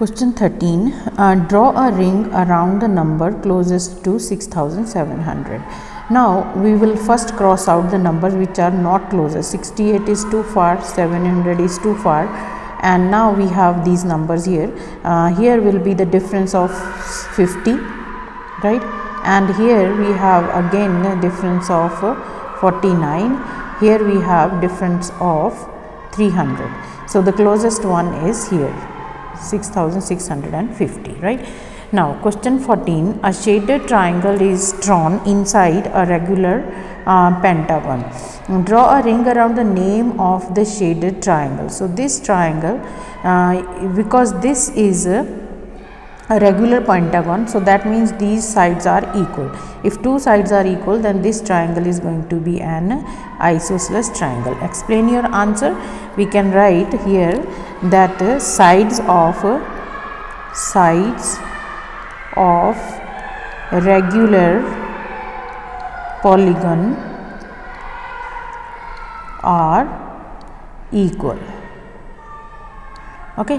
Question 13. Draw a ring around the number closest to 6700. Now we will first cross out the numbers which are not closest. 68 is too far, 700 is too far, and now we have these numbers here. Here will be the difference of 50, right? And here we have again a difference of 49. Here we have difference of 300. So the closest one is here, 6650, right? Now question 14, a shaded triangle is drawn inside a regular pentagon. Draw a ring around the name of the shaded triangle. So this triangle, because this is a regular pentagon, so that means these sides are equal. If two sides are equal, then this triangle is going to be an isosceles triangle. Explain your answer. We can write here that sides of regular polygon are equal. Okay.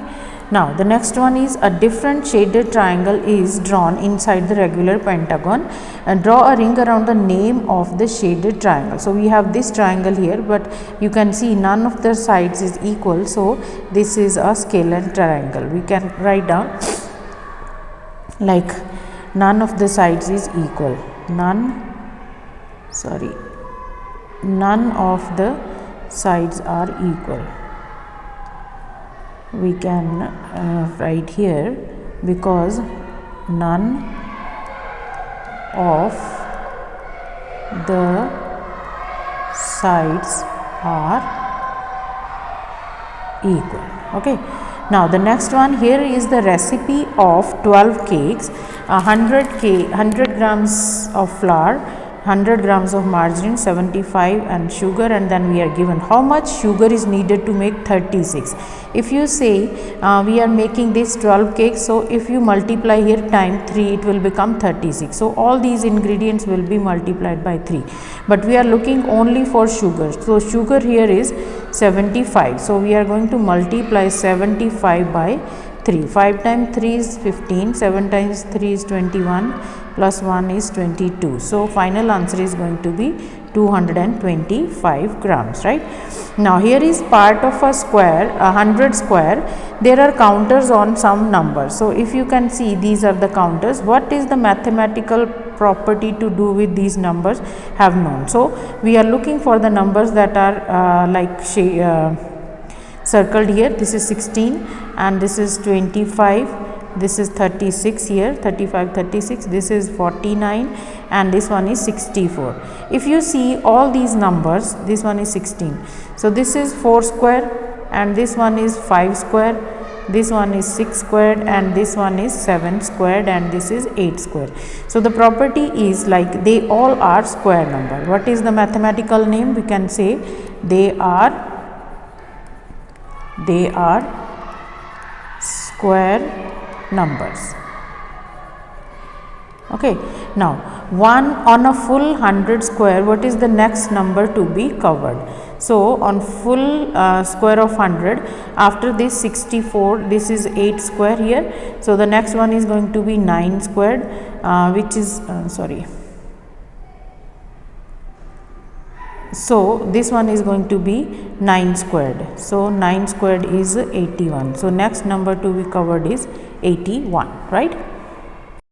Now the next one is a different shaded triangle is drawn inside the regular pentagon, and draw a ring around the name of the shaded triangle. So we have this triangle here, but you can see none of the sides is equal, so this is a scalar triangle. We can write down like none of the sides is equal. None of the sides are equal. We can write here, because none of the sides are equal. Okay. Now the next one, here is the recipe of 12 cakes, 100 grams of flour, 100 grams of margarine, 75 and sugar, and then we are given how much sugar is needed to make 36. If you say we are making this 12 cakes, so if you multiply here time 3, it will become 36. So all these ingredients will be multiplied by 3, but we are looking only for sugar. So sugar here is 75. So we are going to multiply 75 by 3. 5 times 3 is 15, 7 times 3 is 21, plus 1 is 22. So final answer is going to be 225 grams, right? Now here is part of a square, 100 square. There are counters on some numbers. So if you can see, these are the counters. What is the mathematical property to do with these numbers have known. So we are looking for the numbers that are circled here. This is 16 and this is 25, this is 36 here, 35, 36, this is 49 and this one is 64. If you see all these numbers, this one is 16. So this is 4 square and this one is 5 square, this one is 6 squared and this one is 7 squared and this is 8 square. So the property is like they all are square number. What is the mathematical name? We can say they are square numbers. Okay. Now on a full 100 square, what is the next number to be covered? So on full square of 100, after this 64, this is 8 square here. So the next one is going to be 9 squared, which is so this one is going to be 9 squared. So 9 squared is 81. So next number to be covered is 81, right?